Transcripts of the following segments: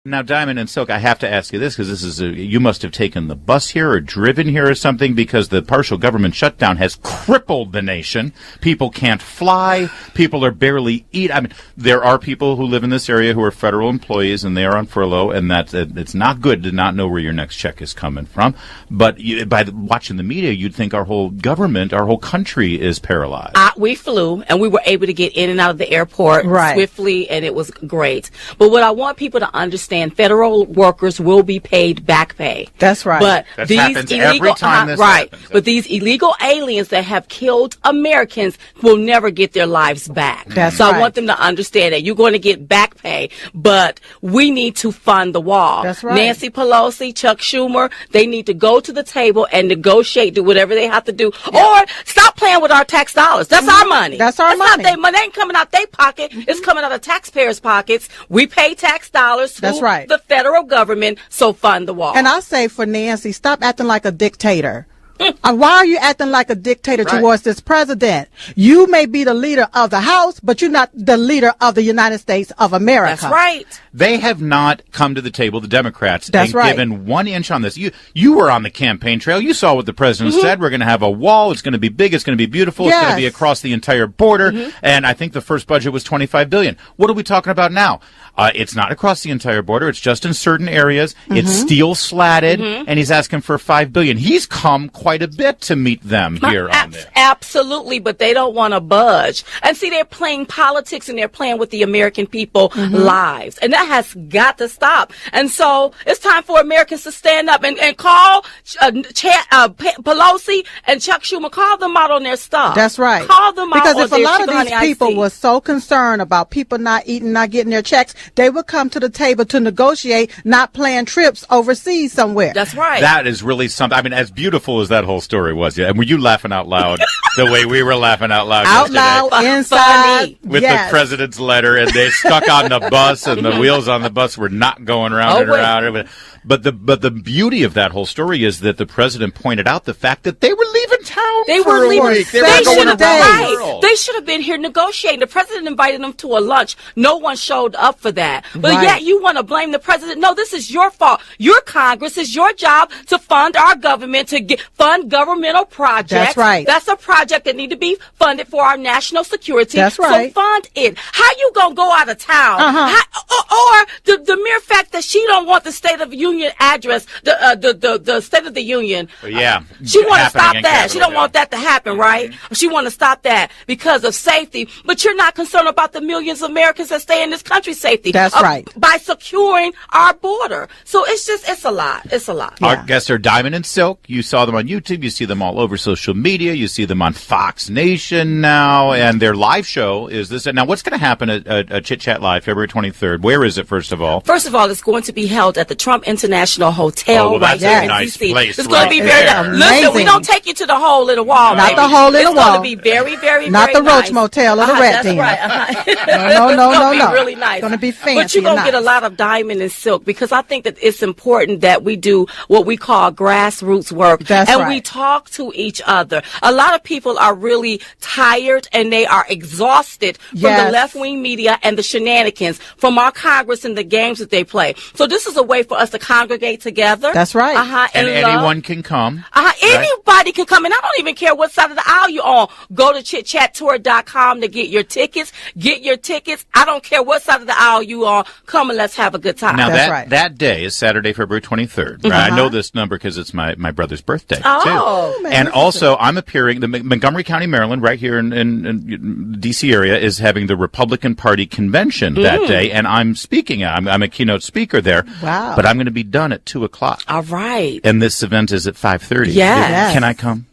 Now, Diamond and Silk, I have to ask you this, because you must have taken the bus here or driven here or something, because the partial government shutdown has crippled the nation. People can't fly. People are barely eat. I mean, there are people who live in this area who are federal employees, and they are on furlough, and it's not good to not know where your next check is coming from. But by watching the media, you'd think our whole government, our whole country is paralyzed. We flew, and we were able to get in and out of the airport swiftly, and it was great. But what I want people to understand, federal workers will be paid back pay. That's right. But that these happens illegal, every time this happens. But these illegal aliens that have killed Americans will never get their lives back. That's so right. I want them to understand that you're going to get back pay, but we need to fund the wall. That's right. Nancy Pelosi, Chuck Schumer, they need to go to the table and negotiate, do whatever they have to do, or stop playing with our tax dollars. That's our money. That's our money. Not their money. It ain't coming out their pocket. It's coming out of taxpayers' pockets. We pay tax dollars to the federal government, so fund the wall. And I say for Nancy, stop acting like a dictator. Why are you acting like a dictator towards this president? You may be the leader of the House, but you're not the leader of the United States of America. That's right. They have not come to the table, the Democrats, That's and given 1 inch on this. You were on the campaign trail. You saw what the president said. We're going to have a wall. It's going to be big. It's going to be beautiful. It's going to be across the entire border. And I think the first budget was $25 billion. What are we talking about now? It's not across the entire border. It's just in certain areas. It's steel slatted, and he's asking for $5 billion. He's come quite a bit to meet them here on this. Absolutely, but they don't want to budge. And see, they're playing politics, and they're playing with the American people lives, and that has got to stop. And so it's time for Americans to stand up and call Pelosi and Chuck Schumer, call them out on their stuff. That's right. Call them out. Because if a lot of these people were so concerned about people not eating, not getting their checks, they would come to the table to negotiate, not plan trips overseas somewhere. That's right. That is really something. I mean, as beautiful as that whole story was, and were you laughing out loud the way we were laughing out loud yesterday? Out loud, inside. With the president's letter, and they stuck on the bus, and the wheels on the bus were not going round and around. But the beauty of that whole story is that the president pointed out the fact that they were leaving town. They were leaving. They were going around the world. They should have been here negotiating. The president invited them to a lunch. No one showed up for that. But yet you want to blame the president. No, this is your fault. Your Congress is your job to fund our government, to fund governmental projects. That's right. That's a project that need to be funded for our national security. That's right. So fund it. How you gonna go out of town? Or the mere fact that she don't want the State of the Union address, the State of the Union. She want to stop that. She don't want that to happen, right? She want to stop that because of safety. But you're not concerned about the millions of Americans that stay in this country's safety. That's right. By securing our border. So it's a lot. It's a lot. Our guests are Diamond and Silk. You saw them on YouTube. You see them all over social media. You see them on Fox Nation now. And their live show is this. Now, what's going to happen at Chit Chat Live, February 23rd? Where is it, first of all? First of all, it's going to be held at the Trump International Hotel right here in nice DC. Place it's going to be very amazing. Listen, we don't take you to the hole in the wall. Not the hole in the wall. It's going to be very, very, not very the Roach nice. Motel or the Rat Den. That's right. No. It's going to be really nice. It's going to be fancy. But you're going to get a lot of Diamond and Silk, because I think that it's important that we do what we call grassroots work. And we talk to each other. A lot of people are really tired, and they are exhausted from the left-wing media and the shenanigans from our Congress and the games that they play. So this is a way for us to congregate together. That's right. And anyone can come. Anybody can come. And I don't even care what side of the aisle you're on. Go to chitchattour.com to get your tickets. Get your tickets. I don't care what side of the aisle you are. Come and let's have a good time. Now, that day is Saturday, February 23rd. Right? I know this number because it's my brother's birthday, too. Man, and also, I'm appearing, the Montgomery County, Maryland, right here in D.C. area, is having the Republican Party convention that day, and I'm speaking. I'm a keynote speaker there. Wow. But I'm going to be done at 2 o'clock. All right. And this event is at 5:30. Yes. Can I come?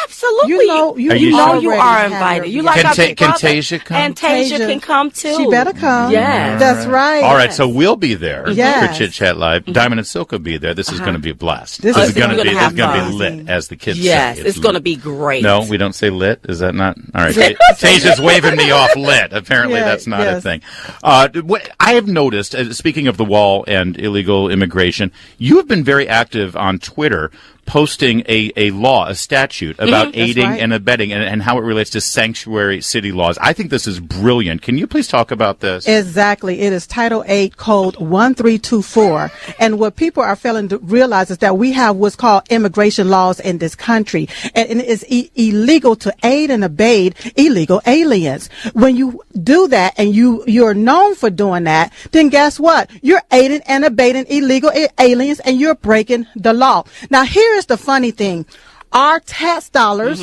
Absolutely. You are invited. You like our big brother. Tasia come? And Tasia can come too. She better come. Yes. That's right. All right, so we'll be there for Yes. Chit Chat Live. Diamond and Silk will be there. This is going to be a blast. This is going to be fun. lit, as the kids say. Yes, it's going to be great. No, we don't say lit. Is that not? All right. Tasia's waving me off lit. Apparently that's not a thing. What I have noticed, speaking of the wall and illegal immigration, you have been very active on Twitter posting a law, a statute about aiding right. and abetting and how it relates to sanctuary city laws. I think this is brilliant. Can you please talk about this? Exactly. It is Title 8, Code 1324. And what people are failing to realize is that we have what's called immigration laws in this country. And it is illegal to aid and abet illegal aliens. When you do that and you're known for doing that, then guess what? You're aiding and abetting illegal aliens and you're breaking the law. Now, here is the funny thing. Our tax dollars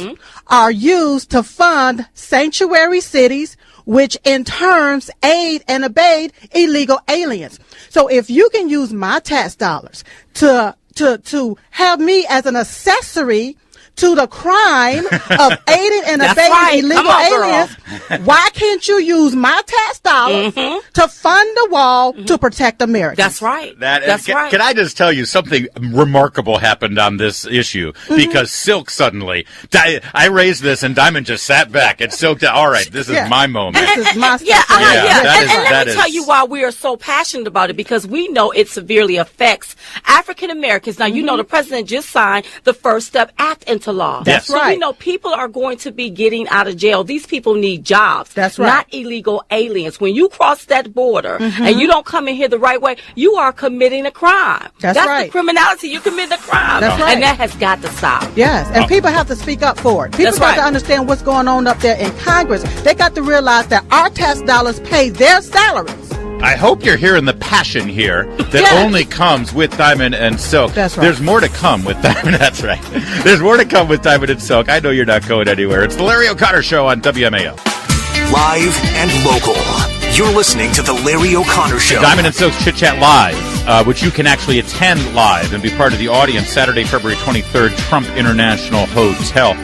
are used to fund sanctuary cities, which in turns aid and abet illegal aliens. So if you can use my tax dollars to have me as an accessory to the crime of aiding and abetting illegal aliens, why can't you use my tax dollars to fund the wall to protect America? That's right. That's right. Can I just tell you something remarkable happened on this issue? Because Silk suddenly, I raised this and Diamond just sat back and Silk, all right, this is my moment. This is my and let me tell you why we are so passionate about it, because we know it severely affects African Americans. Now, you know the president just signed the First Step Act into law. That's right. So we know people are going to be getting out of jail. These people need jobs. That's right. Not illegal aliens. When you cross that border and you don't come in here the right way, you are committing a crime. That's right. The criminality. You commit a crime. That's right. And that has got to stop. Yes, and people have to speak up for it. People got to understand what's going on up there in Congress. They got to realize that our tax dollars pay their salaries. I hope you're hearing the passion here that only comes with Diamond and Silk. That's right. There's more to come with Diamond. That's right. There's more to come with Diamond and Silk. I know you're not going anywhere. It's the Larry O'Connor Show on WMAO. Live and local. You're listening to the Larry O'Connor Show. Diamond and Silk's Chit Chat Live, which you can actually attend live and be part of the audience Saturday, February 23rd, Trump International Hotel.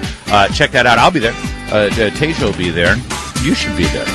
Check that out. I'll be there. Tasia will be there. You should be there.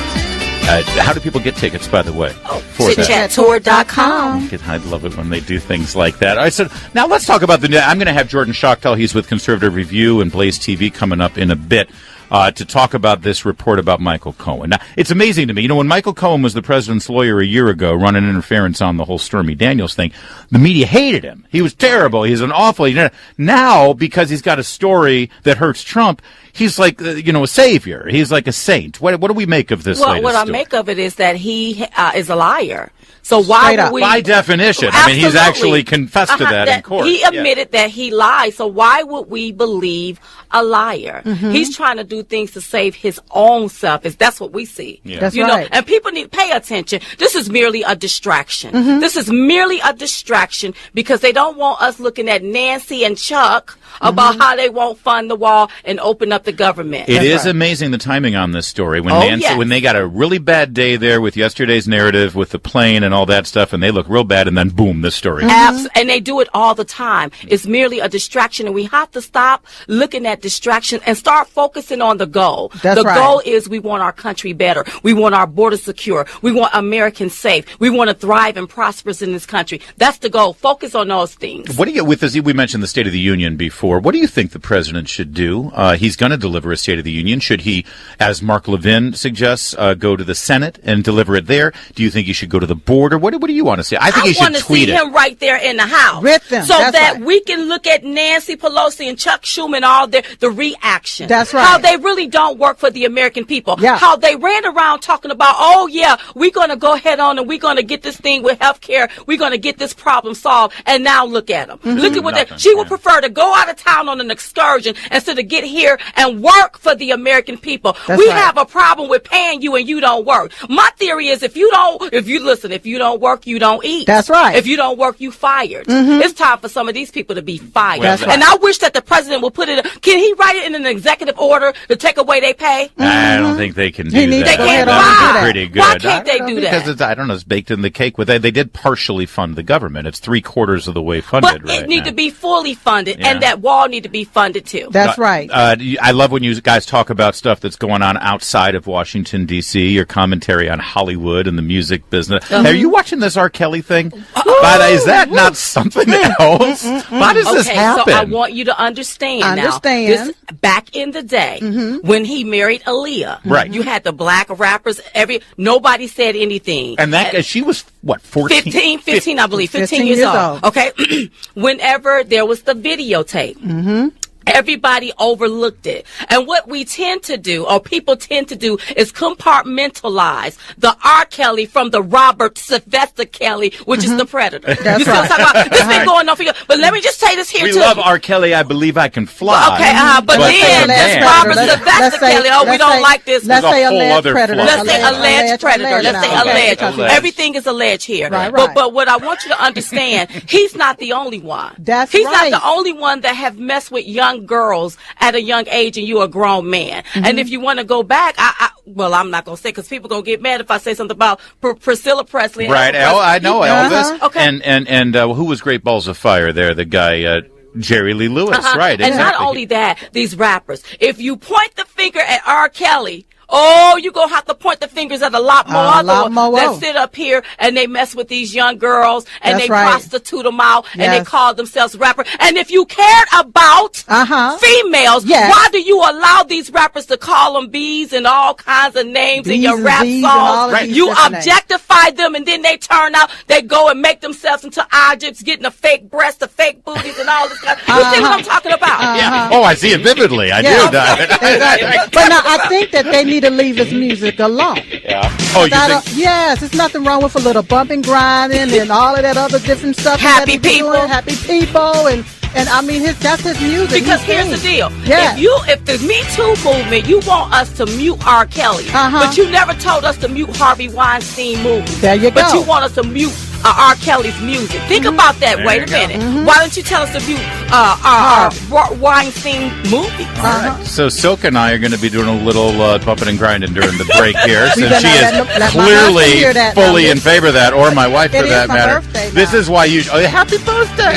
How do people get tickets, by the way? ChitChatTour.com. I love it when they do things like that. All right, so now let's talk about I'm going to have Jordan Schachtel. He's with Conservative Review and Blaze TV coming up in a bit to talk about this report about Michael Cohen. Now, it's amazing to me. You know, when Michael Cohen was the president's lawyer a year ago running interference on the whole Stormy Daniels thing, the media hated him. He was terrible. He's an awful... Now, because he's got a story that hurts Trump, he's like, a savior. He's like a saint. What do we make of this latest what I story? make of it is that he is a liar. So why would we... By definition. Absolutely. I mean, he's actually confessed to that in court. He admitted that he lied. So why would we believe a liar? He's trying to do things to save his own self. That's what we see. Yeah. That's right. And people need to pay attention. This is merely a distraction. This is merely a distraction because they don't want us looking at Nancy and Chuck about how they won't fund the wall and open up the government. It is amazing the timing on this story. When when they got a really bad day there with yesterday's narrative with the plane and all that stuff, and they look real bad, and then boom, this story. And they do it all the time. It's merely a distraction, and we have to stop looking at distraction and start focusing on the goal. The goal is we want our country better. We want our border secure. We want Americans safe. We want to thrive and prosperous in this country. That's the goal. Focus on those things. What do you, with this, we mentioned the State of the Union before. What do you think the president should do? He's going to deliver a State of the Union. Should he, as Mark Levin suggests, go to the Senate and deliver it there? Do you think he should go to the border? What do you want to see? I think he should tweet it. I want to see him right there in the House. With them. So that we can look at Nancy Pelosi and Chuck Schumer and all the reaction. That's right. How they really don't work for the American people. Yeah. How they ran around talking about, we're going to go head on and we're going to get this thing with health care. We're going to get this problem solved. And now look at them. Look at what she would prefer to go out of town on an excursion instead of get here and work for the American people. We have a problem with paying you and you don't work. My theory is if you don't work, you don't eat. That's right. If you don't work, you fired. It's time for some of these people to be fired. That's right. And I wish that the president would put it, can he write it in an executive order to take away their pay? I don't think they can do that. They can't. That's pretty good. Why can't they do that? Because it's baked in the cake. They did partially fund the government. It's 3/4 of the way funded but it need to be fully funded, and that wall need to be funded too. That's right. I I love when you guys talk about stuff that's going on outside of Washington, D.C., your commentary on Hollywood and the music business. Are you watching this R. Kelly thing? Is that not something else? Why does this happen? So I want you to understand now. This, back in the day, when he married Aaliyah, right. You had the black rappers, nobody said anything. And that she was, what, 14? 15, I believe, 15 years old. Okay? Whenever there was the videotape, everybody overlooked it. And what we tend to do, or people tend to do, is compartmentalize the R. Kelly from the Robert Sylvester Kelly, which is the Predator. That's you see what I'm talking about? This been going on for years. But let me just say this here, we too. We love R. Kelly, I Believe I Can Fly. Okay, but then there's Robert Sylvester Kelly. We don't like this. Let's say alleged predator. Let's say alleged predator. Let's say alleged. Everything is alleged here. Right. But what I want you to understand, he's not the only one. He's not the only one that have messed with young girls at a young age, and you're a grown man. And if you want to go back, I'm not going to say, because people going to get mad if I say something about Priscilla Presley. Right. I know Elvis. Okay. And who was Great Balls of Fire there? The guy, Jerry Lee Lewis. Right. And exactly. not only that, these rappers, if you point the finger at R. Kelly, you're going to have to point the fingers at a lot more that sit up here and they mess with these young girls and they prostitute them out and they call themselves rappers. And if you cared about females, why do you allow these rappers to call them bees and all kinds of names in your rap songs? You objectify them, and then they turn out, they go and make themselves into objects, getting a fake breast, the fake booties and all this stuff. You see what I'm talking about? Yeah. Oh, I see it vividly. I do. Exactly. But now I think that they need to leave his music alone. Yeah. Oh, you think? Yes, there's nothing wrong with a little bumping, grinding, and all of that other different stuff. Happy people, and I mean, that's his music. Because here's the deal: yeah. if the Me Too movement, you want us to mute R. Kelly, but you never told us to mute Harvey Weinstein movies. There you go. But you want us to mute R. Kelly's music. Think about that. Wait a minute. Why don't you tell us to mute Weinstein movies? Right. So Silk and I are going to be doing a little bumping and grinding during the break here, since she is clearly fully in favor of that, or my wife for that matter. This is why you. Happy birthday!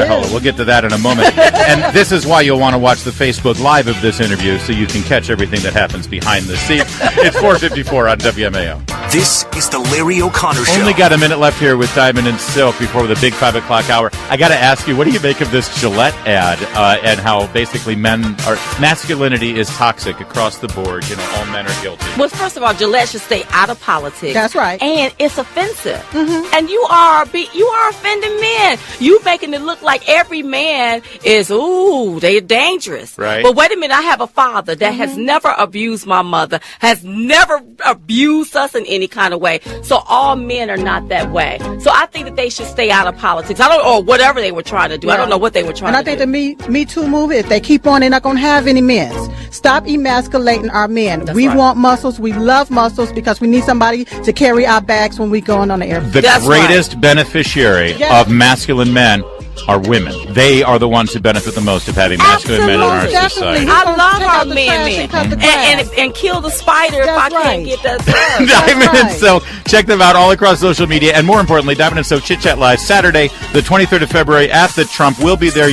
Hold on, we'll get to that in a moment. And this is why you'll want to watch the Facebook Live of this interview, so you can catch everything that happens behind the scenes. It's 4:54 on WMAO. This is the Larry O'Connor Show. Only got a minute left here with Diamond and Silk before the big 5 o'clock hour. I got to ask you, what do you make of this Gillette ad and how basically masculinity is toxic across the board? You know, all men are guilty. Well, first of all, Gillette should stay out of politics. That's right. And it's offensive. And you are offending men. You making it look like every man is, they're dangerous. Right. But wait a minute, I have a father that has never abused my mother, has never abused us in any kind of way. So all men are not that way. So I think that they should stay out of politics. Or whatever they were trying to do. Yeah. I don't know what they were trying to do. And I think the Me Too movement, if they keep on, they're not going to have any men. Stop emasculating our men. We want muscles. We love muscles because we need somebody to carry our bags when we going on the airplane. The greatest beneficiary of masculine men are women. They are the ones who benefit the most of having masculine men in our society. I love our men. And kill the spider if I can't get that stuff. Diamond and Silk. Check them out all across social media. And more importantly, Diamond and Silk Chit Chat Live Saturday, the 23rd of February at the Trump. We'll be there.